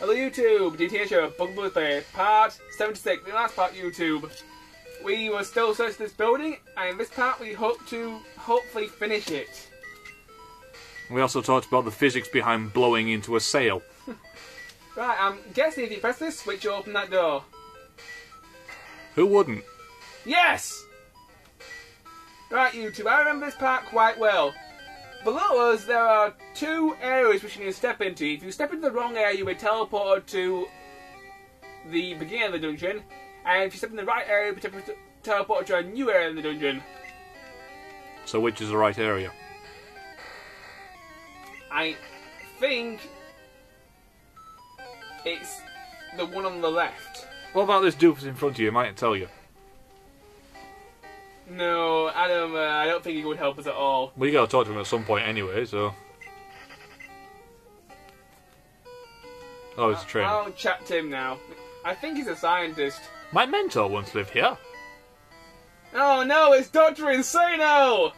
Hello YouTube, Dbtgamer Show, Bugaboo Play, part 76, the last part YouTube. We were still searching this building, and in this part we hope to hopefully finish it. We also talked about the physics behind blowing into a sail. Right, I'm guessing if you press this switch, you open that door. Who wouldn't? Yes! Right YouTube, I remember this part quite well. Below us there are two areas which you need to step into. If you step into the wrong area, you'll be teleported to the beginning of the dungeon. And if you step in the right area, you'll be teleported to a new area in the dungeon. So which is the right area? I think it's the one on the left. What about this doofus in front of you? It might tell you. No, Adam, I don't think he would help us at all. We gotta talk to him at some point anyway, so... Oh, it's a train. I'll chat to him now. I think he's a scientist. My mentor once lived here. Oh no, it's Dr. Insano!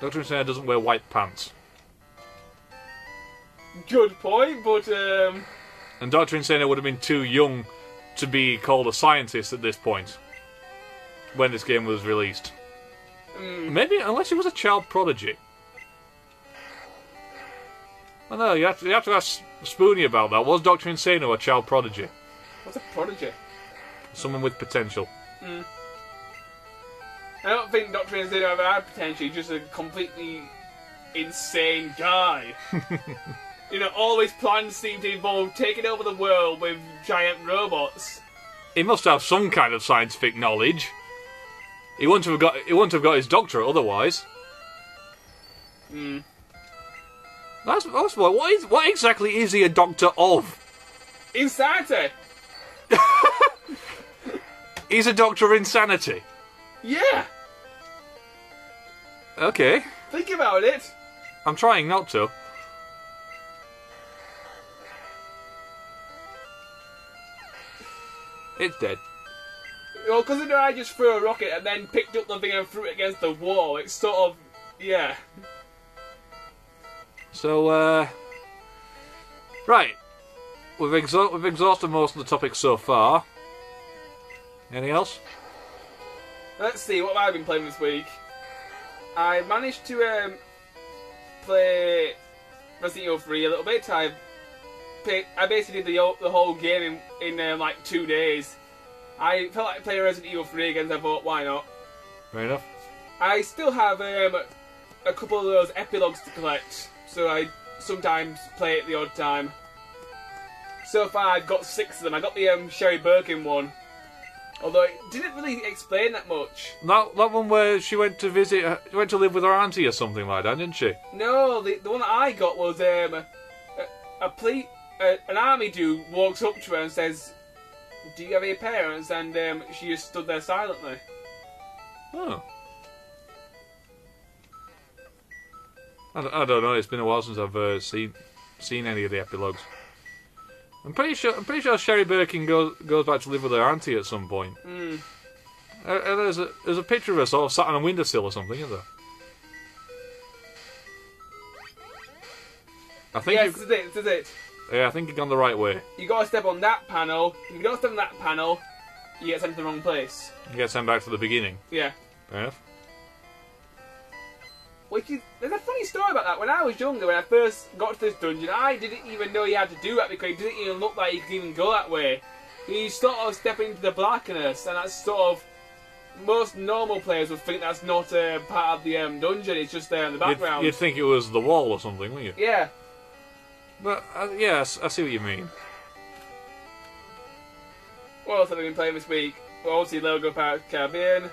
Dr. Insano doesn't wear white pants. Good point, but And Dr. Insano would have been too young to be called a scientist at this point. When this game was released. Maybe, unless he was a child prodigy. I know, you have to ask Spoonie about that. Was Dr. Insano a child prodigy? What's a prodigy? Someone with potential. I don't think Dr. Insano ever had potential, he's just a completely insane guy. You know, all his plans seem to involve taking over the world with giant robots. He must have some kind of scientific knowledge. He wouldn't have got his doctorate otherwise. That's what exactly is he a doctor of? Insanity! He's a doctor of insanity. Yeah! Okay. Think about it. I'm trying not to. It's dead. Well, considering I just threw a rocket and then picked up the thing and threw it against the wall, it's sort of... yeah. So, right. We've exhausted most of the topics so far. Anything else? Let's see, what have I been playing this week? I managed to play Resident Evil 3 a little bit. I basically did the whole game in like 2 days. I felt like playing Resident Evil 3 again, so I thought, why not? Fair enough. I still have a couple of those epilogues to collect, so I sometimes play it the odd time. So far I've got 6 of them. I got the Sherry Birkin one, although it didn't really explain that much. That one where she went to live with her auntie or something like that, didn't she? No, the one that I got was an army dude walks up to her and says, "Do you have any parents?" And she just stood there silently. Oh. I don't know. It's been a while since I've seen any of the epilogues. I'm pretty sure Sherry Birkin goes back to live with her auntie at some point. There's a picture of her sort of sat on a windowsill or something, isn't there? I think yes, this is it. Yeah, I think you've gone the right way. You gotta step on that panel. If you don't step on that panel, you get sent to the wrong place. You get sent back to the beginning. Yeah. Fair enough. There's a funny story about that. When I was younger, when I first got to this dungeon, I didn't even know you had to do that because it didn't even look like you could even go that way. You sort of step into the blackness, and that's sort of... most normal players would think that's not part of the dungeon, it's just there in the background. You'd think it was the wall or something, wouldn't you? Yeah. But, yes, I see what you mean. What else have I been playing this week? Well, obviously Logo Pirates of the Caribbean.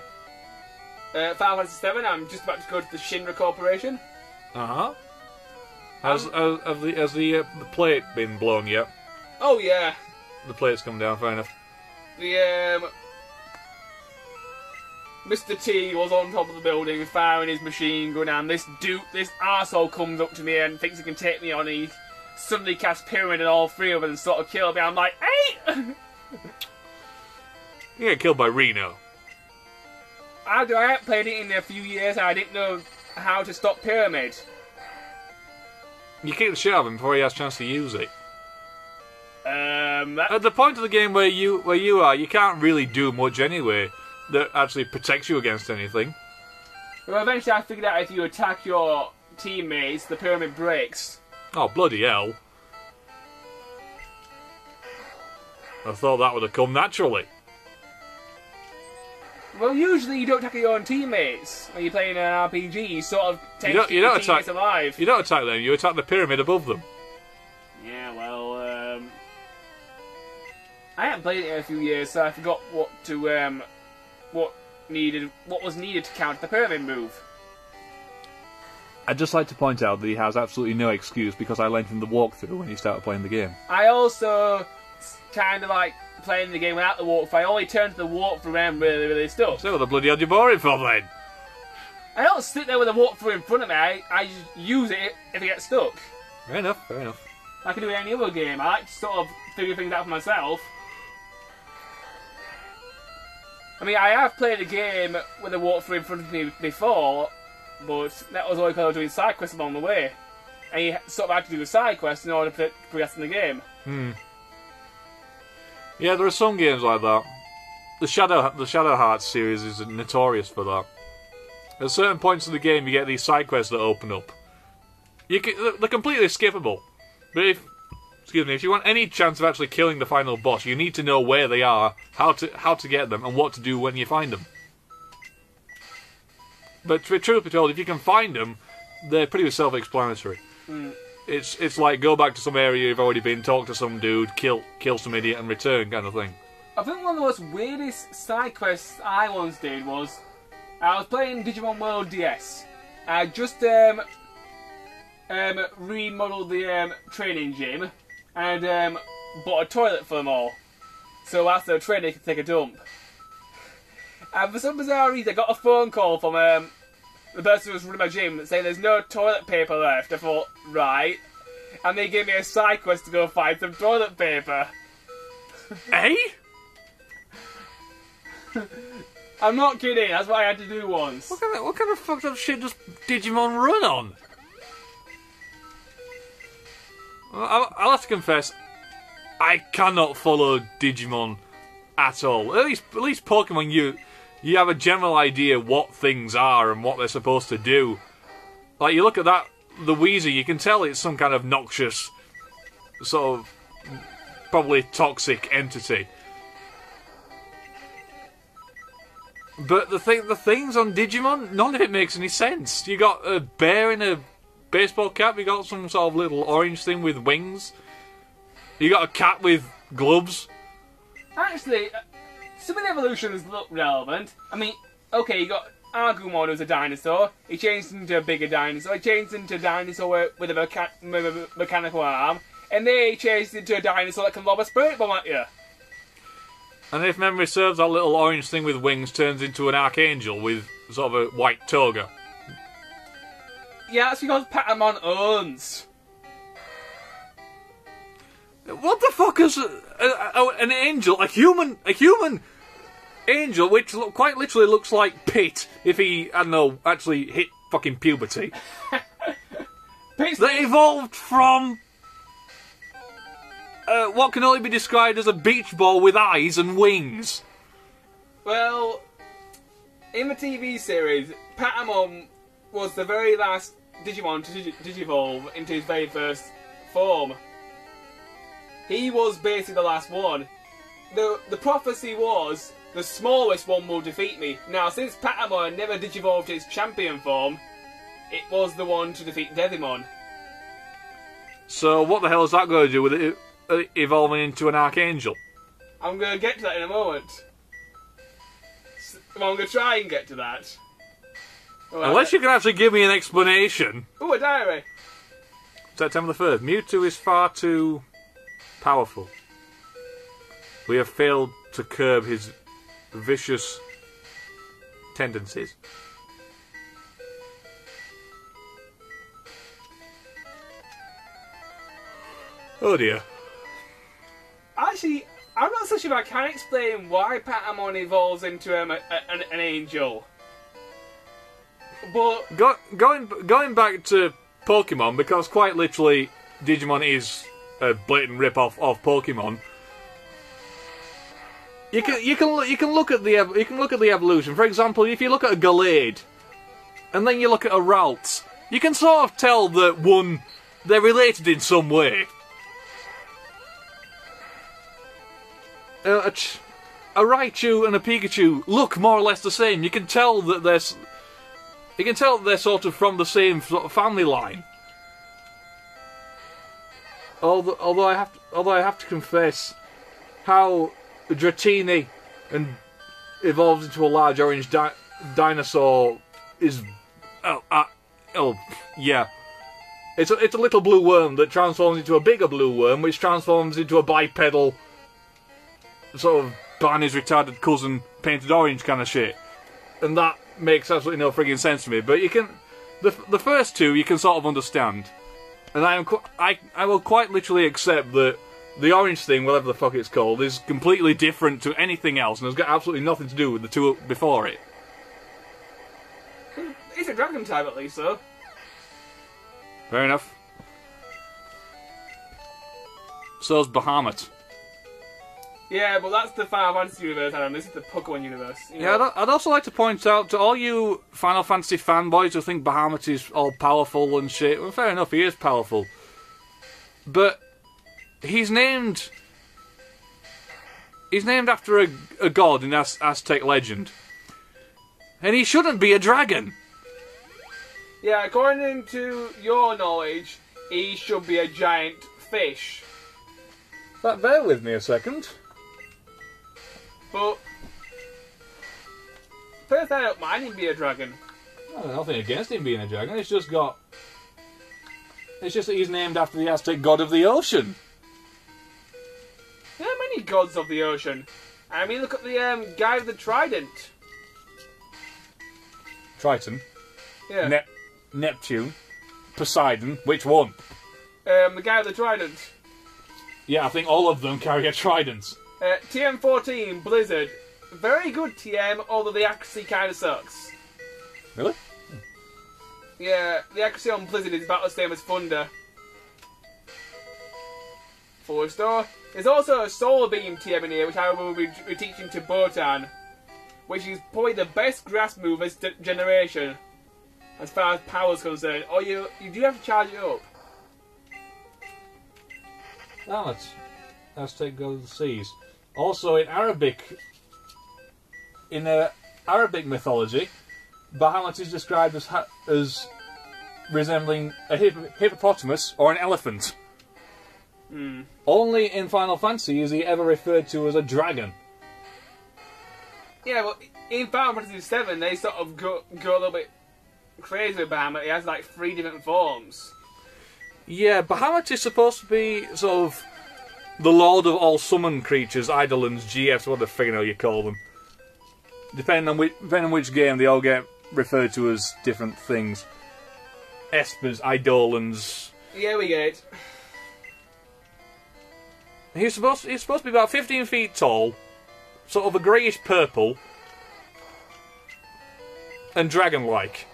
Final Fantasy VII, I'm just about to go to the Shinra Corporation. Uh-huh. Has the plate been blown yet? Oh, yeah. The plate's come down, fair enough. The, Mr. T was on top of the building firing his machine gun, and this arsehole comes up to me and thinks he can take me on. He suddenly casts Pyramid and all 3 of them and sort of kill me. I'm like, hey! You get killed by Reno. I haven't played it in a few years and I didn't know how to stop Pyramid. You kick the shit out of him before he has a chance to use it. At the point of the game where you are, you can't really do much anyway that actually protects you against anything. Well, eventually I figured out if you attack your teammates, the pyramid breaks. Oh, bloody hell. I thought that would have come naturally. Well, usually you don't attack your own teammates when you're playing an RPG. You sort of tend to keep your teammates alive. You don't attack them, you attack the pyramid above them. Yeah, well, I haven't played it in a few years, so I forgot what was needed to counter the pyramid move. I'd just like to point out that he has absolutely no excuse because I lent him the walkthrough when he started playing the game. I also kind of like playing the game without the walkthrough. I only turned to the walkthrough and I'm really, really stuck. So what the bloody hell you boring for then? I don't sit there with a walkthrough in front of me. I just use it if I get stuck. Fair enough, fair enough. I can do it in any other game. I like to sort of figure things out for myself. I mean, I have played a game with a walkthrough in front of me before, but that was only because I was doing side quests along the way. And you sort of had to do a side quest in order to progress in the game. Yeah, there are some games like that. The Shadow Hearts series is notorious for that. At certain points in the game, you get these side quests that open up. They're completely skippable. But if you want any chance of actually killing the final boss, you need to know where they are, how to get them, and what to do when you find them. But truth be told, if you can find them, they're pretty self-explanatory. It's like go back to some area you've already been, talk to some dude, kill some idiot, and return kind of thing. I think one of the most weirdest side quests I once did was I was playing Digimon World DS. I just remodeled the training gym and bought a toilet for them all. So after the training, they could take a dump. And for some bizarre reason, I got a phone call from the person who was running my gym saying there's no toilet paper left. I thought, right. And they gave me a side quest to go find some toilet paper. Eh? I'm not kidding, that's what I had to do once. What kind of fucked up shit does Digimon run on? I'll have to confess, I cannot follow Digimon at all. At least Pokemon, you have a general idea what things are and what they're supposed to do. Like, you look at that, the Weezer, you can tell it's some kind of noxious, sort of, probably toxic entity. But the things on Digimon, none of it makes any sense. You got a bear in a baseball cap, you got some sort of little orange thing with wings. You got a cat with gloves. Actually, some of the evolutions look relevant. I mean, okay, you got Agumon who's a dinosaur. He changed into a bigger dinosaur. He changed into a dinosaur with a mechanical arm. And then he changed into a dinosaur that can lob a spirit bomb at you. And if memory serves, that little orange thing with wings turns into an archangel with sort of a white toga. Yeah, that's because Patamon owns. What the fuck is an angel? A human angel, which quite literally looks like Pit if he, I don't know, actually hit fucking puberty. That evolved from what can only be described as a beach ball with eyes and wings. Well, in the TV series, Patamon was the very last Digimon to digivolve into his very first form. He was basically the last one. The prophecy was, the smallest one will defeat me. Now, since Patamon never digivolved his champion form, it was the one to defeat Devimon. So what the hell is that going to do with it evolving into an archangel? I'm going to get to that in a moment. Well, I'm going to try and get to that. Well, unless you can actually give me an explanation. Ooh, a diary! September the 3rd. Mewtwo is far too powerful. We have failed to curb his vicious tendencies. Oh dear. Actually, I'm not so sure if I can explain why Patamon evolves into an angel. But going back to Pokemon, because quite literally Digimon is a blatant rip-off of Pokemon, You can look at the evolution. For example, if you look at a Gallade, and then you look at a Ralts, you can sort of tell that they're related in some way. A Raichu and a Pikachu look more or less the same. You can tell that they're sort of from the same sort of family line. Although I have to confess, how Dratini and evolves into a large orange dinosaur is yeah. It's a little blue worm that transforms into a bigger blue worm, which transforms into a bipedal sort of Barney's retarded cousin painted orange kind of shit, and that makes absolutely no frigging sense to me. But you can, the first two you can sort of understand, and I will quite literally accept that the orange thing, whatever the fuck it's called, is completely different to anything else, and has got absolutely nothing to do with the two before it. It's a dragon type at least, though. Fair enough. So's Bahamut. Yeah, but that's the Final Fantasy universe, Adam. This is the Pokemon universe. Yeah, I'd also like to point out to all you Final Fantasy fanboys who think Bahamut is all powerful and shit. Well, fair enough, he is powerful. But he's named after a god in Aztec legend. And he shouldn't be a dragon. Yeah, according to your knowledge, he should be a giant fish. Bear with me a second. But first, I don't mind him being a dragon. I have nothing against him being a dragon. It's just that he's named after the Aztec god of the ocean. There are many gods of the ocean. I mean, look at the guy with the trident. Triton. Yeah. Neptune. Poseidon. Which one? The guy with the trident. Yeah, I think all of them carry a trident. TM14, Blizzard. Very good TM, although the accuracy kind of sucks. Really? Yeah, the accuracy on Blizzard is about the same as Thunder. 4-star. There's also a Solar Beam TM in here, which I will be teaching to Botan, which is probably the best grass move this generation, as far as power is concerned. Or you do have to charge it up. Oh, let's take God of the Seas. Also, in Arabic mythology, Bahamut is described as resembling a hippopotamus or an elephant. Only in Final Fantasy is he ever referred to as a dragon. Yeah, well, in Final Fantasy VII, they sort of go a little bit crazy with Bahamut. He has like 3 different forms. Yeah, Bahamut is supposed to be sort of the lord of all summon creatures, eidolons, GFs, what the friggin' you call them. Depending on which game, they all get referred to as different things. Espers, eidolons. Yeah, we get it. He's supposed to be about 15 feet tall, sort of a greyish purple, and dragon-like.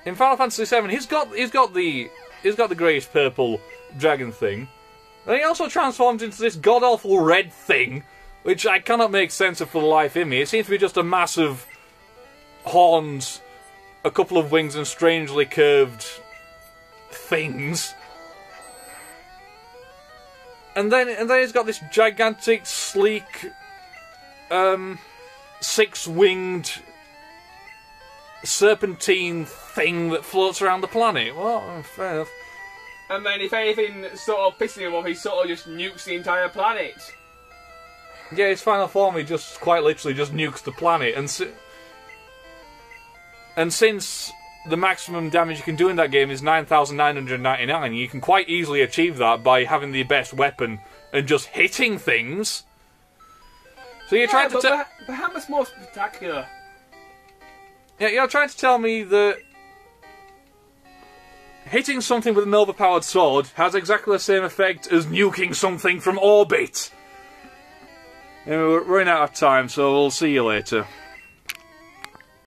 In Final Fantasy VII, he's got the greyish purple dragon thing, and he also transforms into this god awful red thing, which I cannot make sense of for the life in me. It seems to be just a mass of horns, a couple of wings, and strangely curved things. And then he's got this gigantic, sleek, 6-winged serpentine thing that floats around the planet. Well, fair enough. And then if anything sort of pisses him off, he sort of just nukes the entire planet. Yeah, his final form, he just quite literally just nukes the planet. And since the maximum damage you can do in that game is 9,999, you can quite easily achieve that by having the best weapon and just hitting things. So you're trying to tell... Bahamut's more spectacular. Yeah, you're trying to tell me that hitting something with an overpowered sword has exactly the same effect as nuking something from orbit. Anyway, we're running out of time, so we'll see you later.